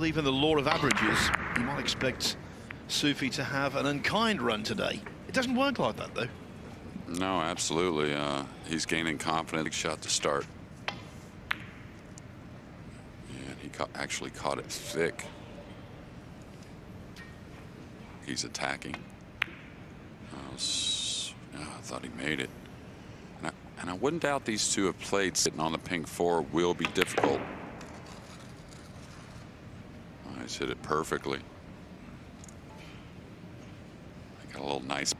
Even the law of averages, you might expect Soufi to have an unkind run today. It doesn't work like that, though. No, absolutely. He's gaining confidence. Shot to start. And he actually caught it thick. He's attacking. I thought he made it. And I wouldn't doubt these two have played. Sitting on the pink 4 will be difficult. He's hit it perfectly. I got a little nice.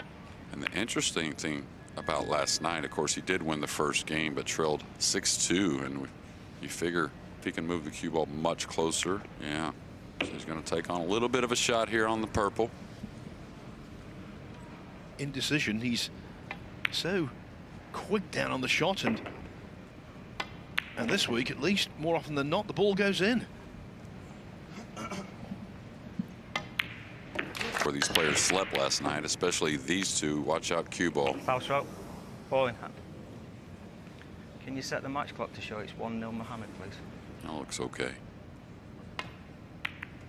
And the interesting thing about last night, of course, he did win the first game, but trailed 6-2. And you figure if he can move the cue ball much closer, yeah. So he's going to take on a little bit of a shot here on the purple. Indecision. He's so quick down on the shot, and this week, at least, more often than not, the ball goes in. Where these players slept last night, especially these two. Watch out, cue ball. Foul stroke. Ball in hand. Can you set the match clock to show it's 1-0 Mohammad, please? That looks okay.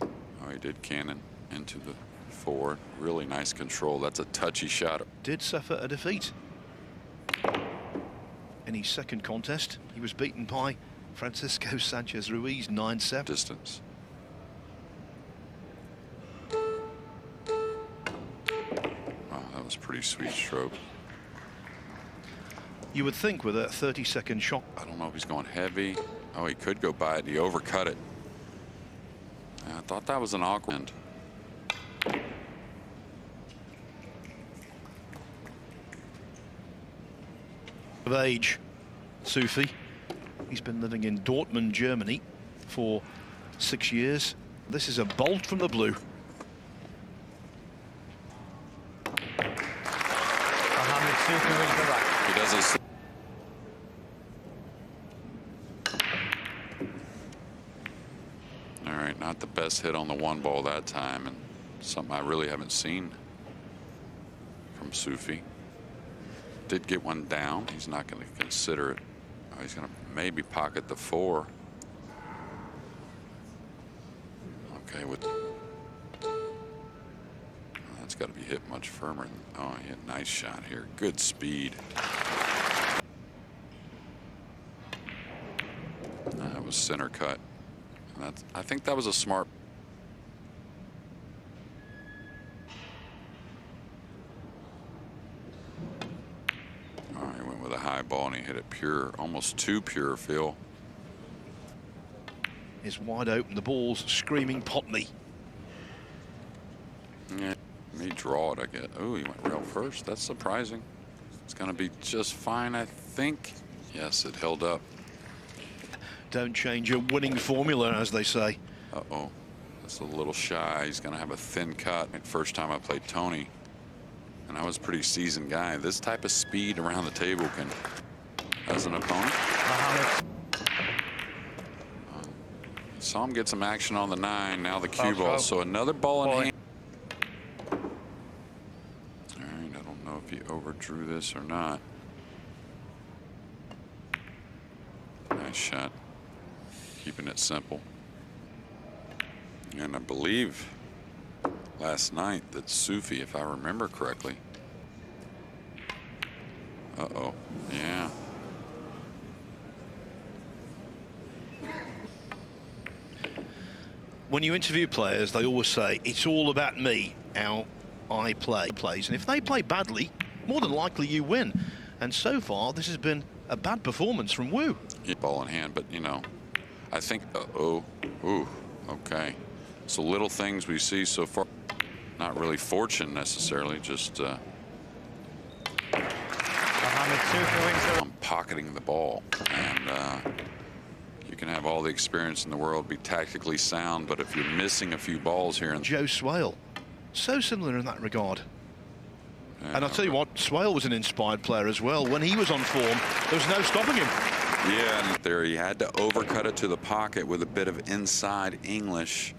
Oh, he did cannon into the 4. Really nice control. That's a touchy shot. Did suffer a defeat. In his second contest, he was beaten by Francisco Sanchez Ruiz 9-7. Distance. That was pretty sweet stroke. You would think with a 30-second shot. I don't know if he's going heavy. Oh, he could go by it. He overcut it. I thought that was an awkward end. Of age, Soufi. He's been living in Dortmund, Germany for 6 years. This is a bolt from the blue. Mohammad Soufi wins the back. He doesn't. All right, not the best hit on the 1 ball that time, and something I really haven't seen from Soufi. Did get one down. He's not going to consider it. Oh, he's going to maybe pocket the 4. Okay, with that's got to be hit much firmer. Oh, he had a nice shot here. Good speed. That was center cut. And I think that was a smart. He went with a high ball and he hit it pure, almost too pure, Phil. Is wide open, the ball's screaming pot me. Yeah, me draw it, I guess. Oh, he went rail first. That's surprising. It's going to be just fine, I think. Yes, it held up. Don't change your winning formula, as they say. Uh-oh, that's a little shy. He's going to have a thin cut. First time I played Tony, and I was a pretty seasoned guy. This type of speed around the table can, as an opponent. Saw him get some action on the 9. Now the cue ball. So another ball in hand. All right, I don't know if he overdrew this or not. Nice shot. Keeping it simple. And I believe last night that Soufi, if I remember correctly. Uh-oh. Yeah. When you interview players, they always say, it's all about me, how I plays. And if they play badly, more than likely you win. And so far, this has been a bad performance from Wu. Ball in hand, but, you know, I think, ooh, okay. So little things we see so far. Not really fortune necessarily, just pocketing the ball. And you can have all the experience in the world, be tactically sound, but if you're missing a few balls here. Joe Swale, so similar in that regard. Yeah, and I'll tell you what, Swale was an inspired player as well. When he was on form, there was no stopping him. Yeah, and there he had to overcut it to the pocket with a bit of inside English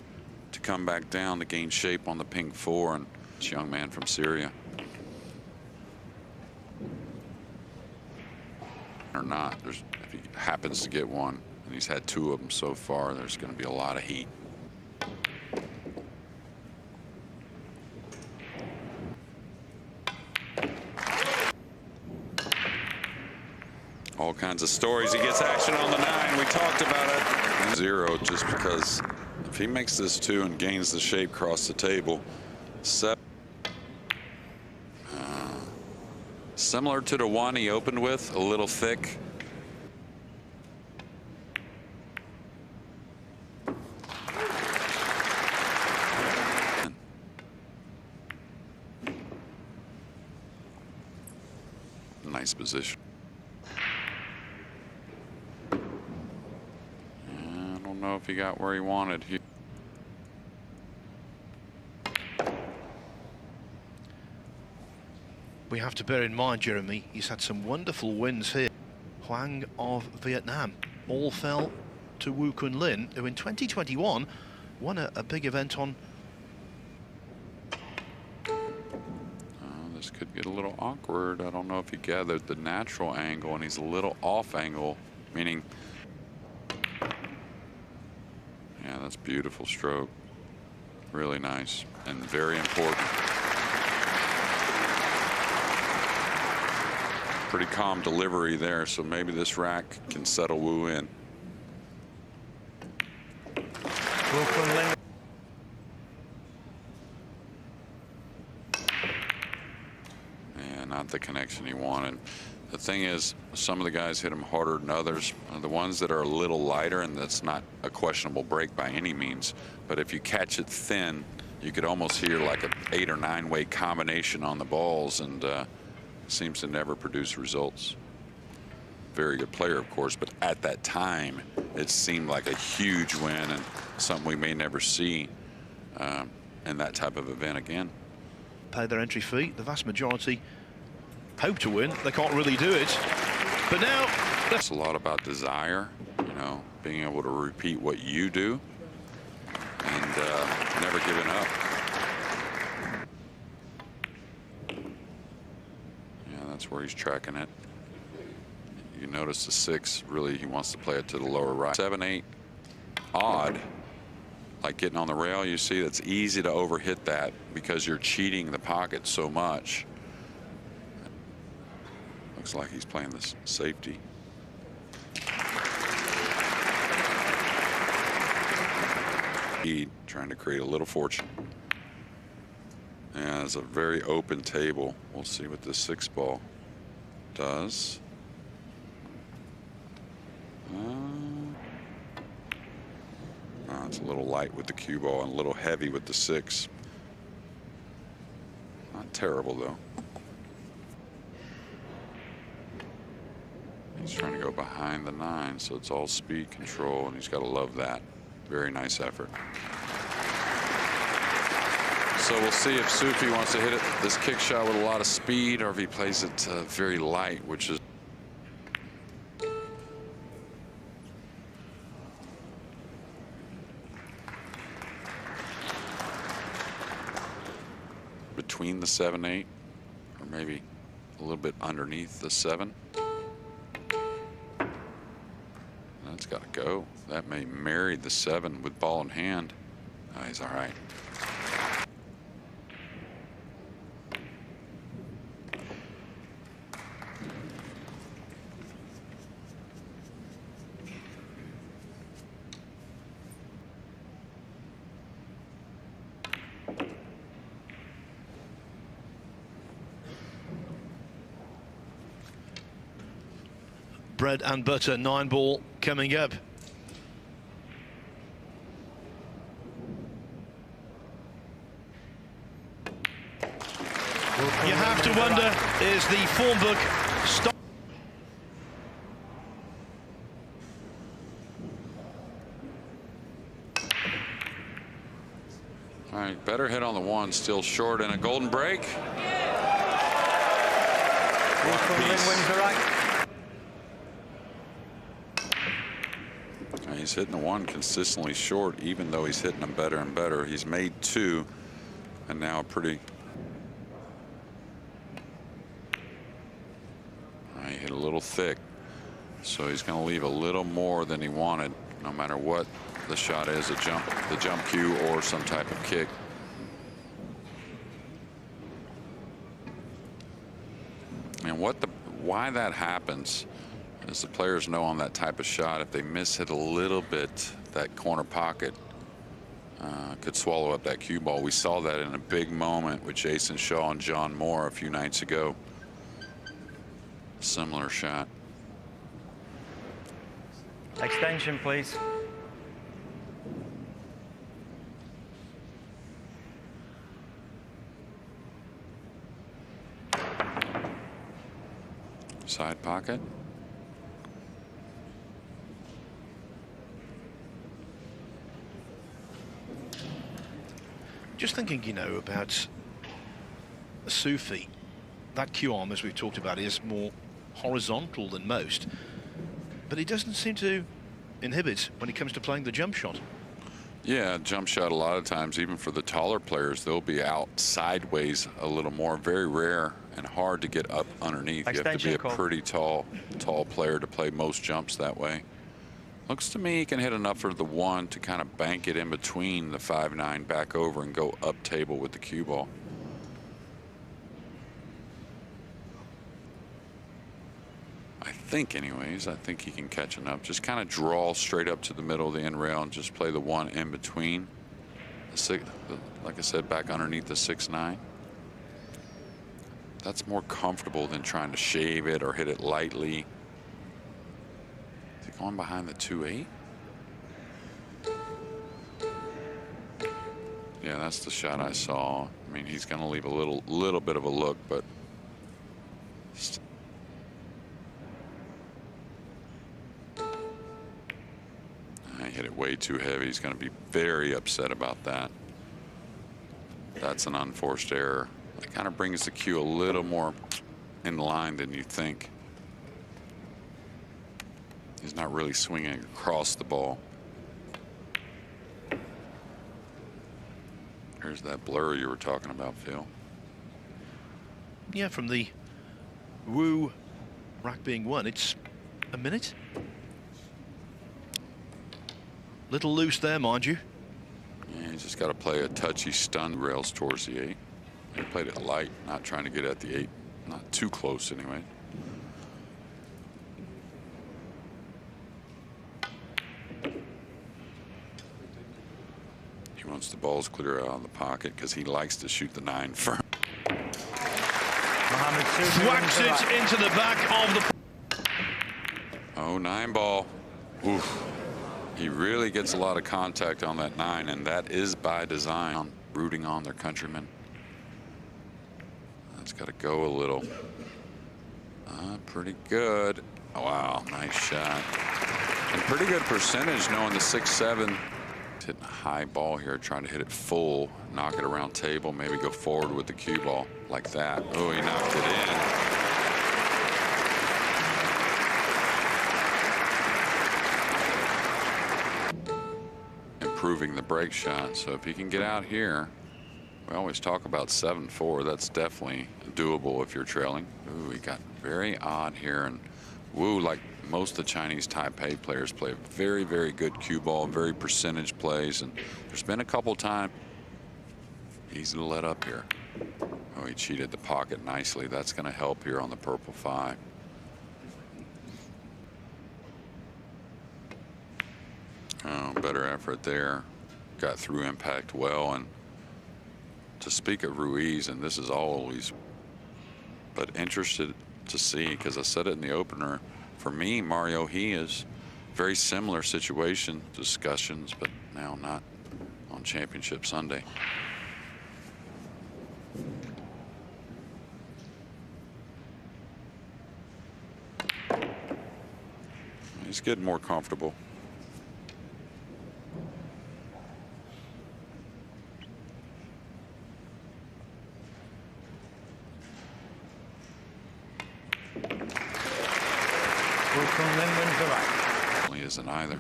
to come back down to gain shape on the pink 4. And this young man from Syria. Or not, if he happens to get one, and he's had 2 of them so far, there's going to be a lot of heat. kinds of stories. He gets action on the 9. We talked about it. 0, just because if he makes this 2 and gains the shape across the table, 7. Similar to the one he opened with, a little thick. Nice position. I don't know if he got where he wanted here. We have to bear in mind, Jeremy, he's had some wonderful wins here. Huang of Vietnam all fell to Kun Lin, who in 2021 won a big event on. This could get a little awkward. I don't know if he gathered the natural angle, and he's a little off angle, meaning, yeah, that's beautiful stroke. Really nice and very important. Pretty calm delivery there, so maybe this rack can settle Wu in. Kun Lin. And not the connection he wanted. The thing is, some of the guys hit him harder than others. The ones that are a little lighter, and that's not a questionable break by any means, but if you catch it thin, you could almost hear like an 8 or 9 way combination on the balls, and seems to never produce results. Very good player, of course, but at that time, it seemed like a huge win and something we may never see in that type of event again. Pay their entry fee. The vast majority hope to win. They can't really do it. But now it's a lot about desire, you know, being able to repeat what you do and never giving up. That's where he's tracking it. You notice the 6, really, he wants to play it to the lower right. 7, 8, odd. Like getting on the rail, you see, that's easy to overhit that because you're cheating the pocket so much. Looks like he's playing this safety. Trying to create a little fortune. Yeah, it's a very open table. We'll see what this 6 ball does. It's a little light with the cue ball and a little heavy with the 6. Not terrible, though. He's trying to go behind the 9, so it's all speed control, and he's got to love that. Very nice effort. So we'll see if Soufi wants to hit it, this kick shot with a lot of speed, or if he plays it very light, which is between the 7, 8, or maybe a little bit underneath the 7. That's got to go. That may marry the 7 with ball in hand. Oh, he's all right. bread and butter 9-ball coming up. You have to wonder, is the form book stop? All right, better hit on the 1, still short, and a golden break. Kun Lin wins the rack. He's hitting the 1 consistently short, even though he's hitting them better and better. He's made 2, and now a pretty. He hit a little thick, so he's going to leave a little more than he wanted, no matter what the shot is, the jump cue or some type of kick. And why that happens, As the players know on that type of shot, if they miss it a little bit, that corner pocket could swallow up that cue ball. We saw that in a big moment with Jason Shaw and John Moore a few nights ago. Similar shot. Extension, please. Side pocket. Just thinking, you know, about Soufi. That cue arm, as we've talked about, is more horizontal than most, but he doesn't seem to inhibit when it comes to playing the jump shot. Yeah, jump shot a lot of times, even for the taller players, they'll be out sideways a little more. Very rare and hard to get up underneath. You have to be a pretty tall player to play most jumps that way. Looks to me he can hit enough for the one to kind of bank it in between the 5-9 back over and go up table with the cue ball. I think anyways, I think he can catch enough. Just kind of draw straight up to the middle of the end rail and just play the one in between. Like I said, back underneath the 6-9. That's more comfortable than trying to shave it or hit it lightly. Is he going behind the 2-8? Yeah, that's the shot I saw. I mean, he's going to leave a little bit of a look, but I hit it way too heavy. He's going to be very upset about that. That's an unforced error. It kind of brings the cue a little more in line than you think. He's not really swinging across the ball. There's that blur you were talking about, Phil. Yeah, from the Wu rack being won, it's a minute. Little loose there, mind you. Yeah, you just got to play a touchy stun rails towards the 8. He played it light, not trying to get at the 8. Not too close anyway. He wants the balls clear out of the pocket because he likes to shoot the 9 firm. Mohammad Soufi Whacks it into the back of the... Oh, 9 ball. Oof. He really gets a lot of contact on that 9, and that is by design. Rooting on their countrymen. That's got to go a little. Pretty good. Oh, wow, nice shot. And pretty good percentage knowing the 6-7. Hitting a high ball here, trying to hit it full, knock it around table, maybe go forward with the cue ball like that. Oh, he knocked it in. Improving the break shot. So if he can get out here, we always talk about 7-4. That's definitely doable if you're trailing. Ooh, he got very odd here. And Wu, like most of the Chinese Taipei players, play a very, very good cue ball, very percentage plays. And there's been a couple times easy to let up here. Oh, he cheated the pocket nicely. That's going to help here on the purple 5. Oh, better effort there. Got through impact well. And to speak of Ruiz, and this is always, but interested to see, because I said it in the opener, for me, Mario, he is very similar situation discussions, but now not on Championship Sunday. He's getting more comfortable. Kun Lin wins the rack. He isn't either.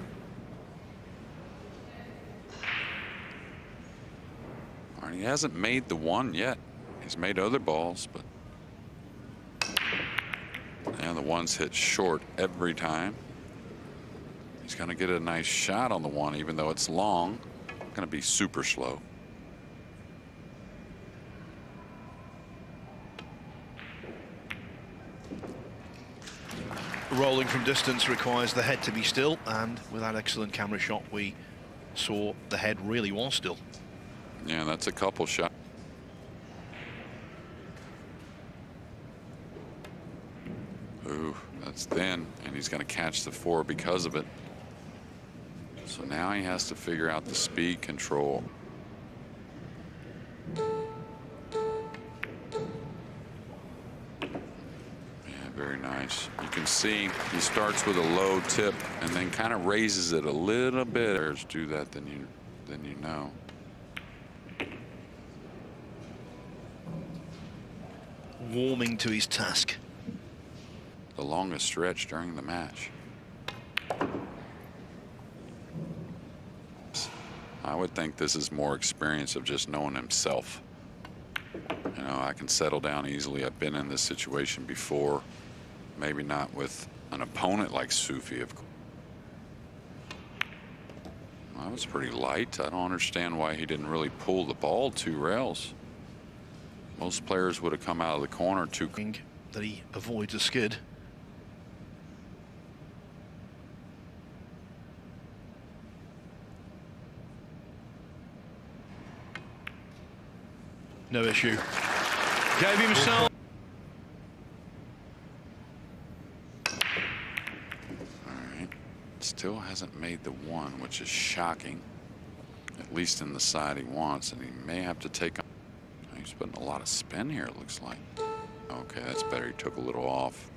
All right, he hasn't made the 1 yet. He's made other balls, but and the 1's hit short every time. He's going to get a nice shot on the 1, even though it's long. Going to be super slow. rolling from distance requires the head to be still, and with that excellent camera shot, we saw the head really was still. Yeah, that's a couple shots. Ooh, that's thin, and he's going to catch the 4 because of it. So now he has to figure out the speed control. Very nice. You can see he starts with a low tip and then kind of raises it a little bit. Bears do that, then you know. Warming to his task. The longest stretch during the match. I would think this is more experience of just knowing himself. You know, I can settle down easily. I've been in this situation before. Maybe not with an opponent like Soufi, of course. Well, that was pretty light. I don't understand why he didn't really pull the ball 2 rails. Most players would have come out of the corner too. That he avoids a skid. No issue. Gave himself. Still hasn't made the 1, which is shocking, at least in the side he wants, and he may have to take on. He's putting a lot of spin here, it looks like. Okay, that's better. He took a little off.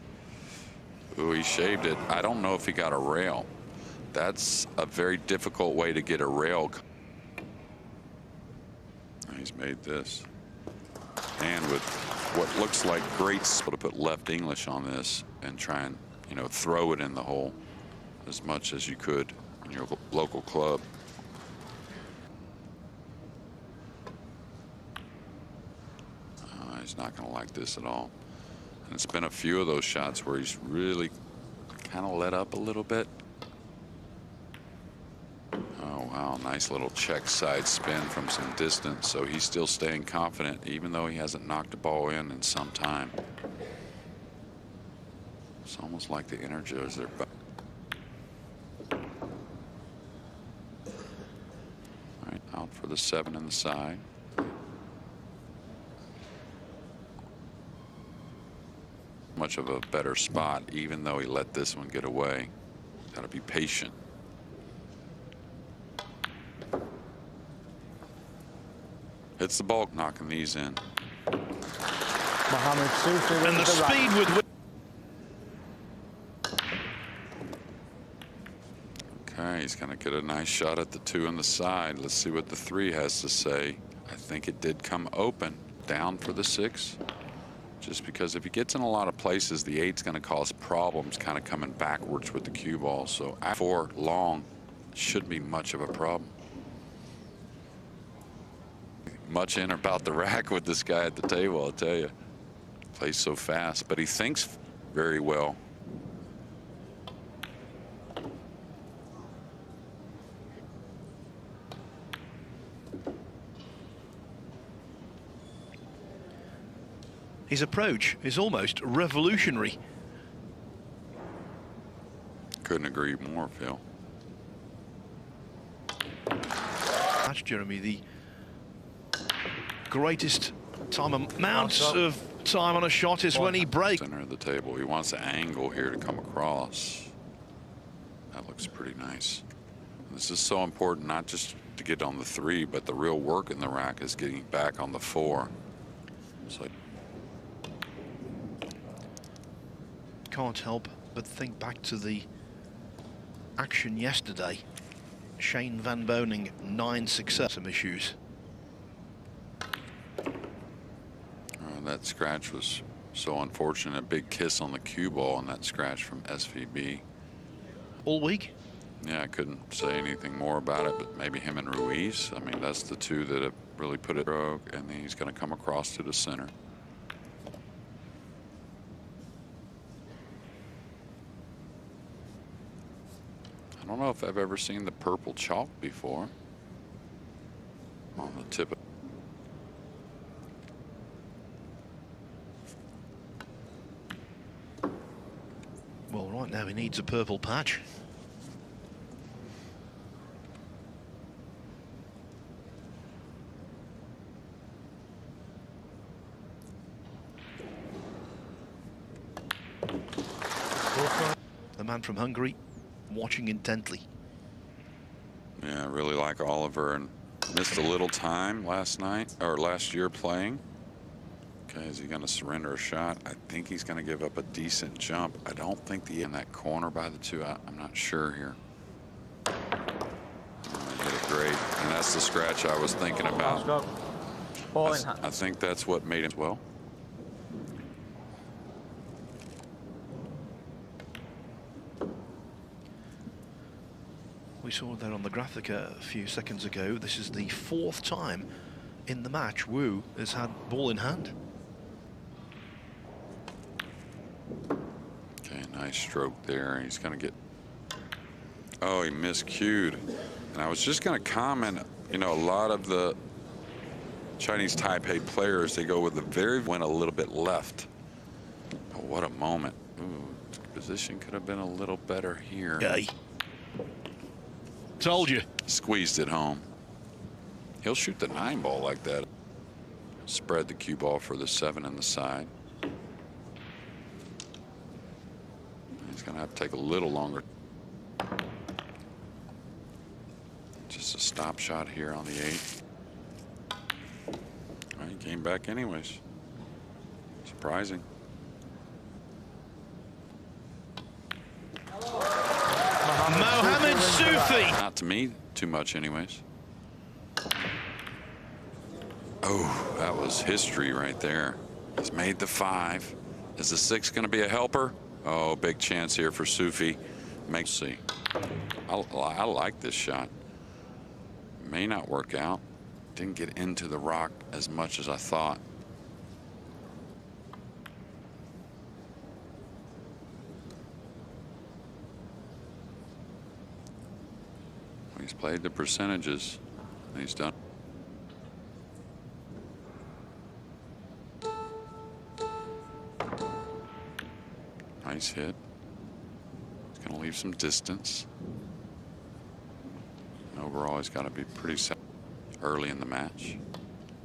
Ooh, he shaved it. I don't know if he got a rail. That's a very difficult way to get a rail. He's made this. And with what looks like great skill to put left English on this and try and, you know, throw it in the hole as much as you could in your local club. He's not going to like this at all. And it's been a few of those shots where he's really kind of let up a little bit. Oh, wow. Nice little check side spin from some distance. So he's still staying confident, even though he hasn't knocked the ball in some time. It's almost like the Energizers are. Out for the 7 in the side. Much of a better spot, even though he let this one get away. Got to be patient. Hits the ball, knocking these in. Mohammad Soufi and the speed with which. Okay, he's going to get a nice shot at the 2 on the side. Let's see what the 3 has to say. I think it did come open. Down for the 6. Just because if he gets in a lot of places, the 8's going to cause problems kind of coming backwards with the cue ball. So 4 long shouldn't be much of a problem. Much in about the rack with this guy at the table, I'll tell you. Plays so fast, but he thinks very well. His approach is almost revolutionary. Couldn't agree more, Phil. That's Jeremy, the greatest amounts of time on a shot is when he breaks. Center of the table. He wants an angle here to come across. That looks pretty nice. This is so important, not just to get on the 3, but the real work in the rack is getting back on the 4. So can't help but think back to the action yesterday. Shane Van Boning, 9 success. Some issues. That scratch was so unfortunate. A big kiss on the cue ball on that scratch from SVB. All week? Yeah, I couldn't say anything more about it, but maybe him and Ruiz. I mean, that's the 2 that have really put it rogue, and then he's going to come across to the center. I don't know if I've ever seen the purple chalk before on the tip of. Well, right. Right now he needs a purple patch. The man from Hungary watching intently. Yeah, I really like Oliver, and missed a little time last year playing. Okay, is he going to surrender a shot? I think he's going to give up a decent jump. I don't think in that corner by the two. I'm not sure here. Hit it great, and that's the scratch I was thinking about. I think that's what made him well. We saw that on the graphic a few seconds ago. This is the 4th time in the match Wu has had ball in hand. Okay, nice stroke there. He's going to get... Oh, he miscued. And I was just going to comment, you know, a lot of the Chinese Taipei players, they go with went a little bit left. Oh, what a moment. Ooh, position could have been a little better here. Yay. Told you. Squeezed it home. He'll shoot the 9 ball like that. Spread the cue ball for the 7 in the side. He's going to have to take a little longer. Just a stop shot here on the 8. Well, he came back anyways. Surprising. Mohammad Soufi. Not to me too much anyways. Oh, that was history right there. He's made the 5. Is the 6 going to be a helper? Oh, big chance here for Soufi. See. I like this shot. May not work out. Didn't get into the rock as much as I thought. He's played the percentages, and he's done. Nice hit. He's going to leave some distance. And overall, he's got to be pretty set early in the match.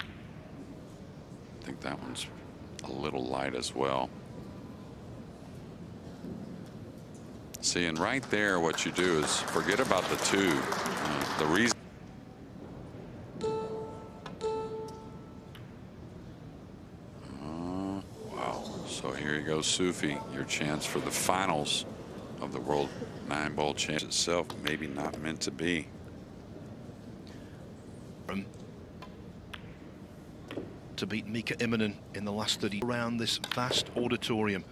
I think that one's a little light as well. See, and right there, what you do is forget about the 2. The reason. Wow. So here you go, Soufi. Your chance for the finals of the World 9-Ball Championship itself. Maybe not meant to be. To beat Mika Immonen in the last 30 around this vast auditorium.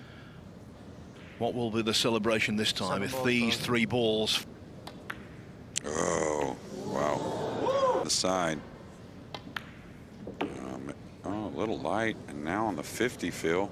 What will be the celebration this time if these 3 balls... Oh, wow. The side. Oh, a little light. And now on the 50, Phil.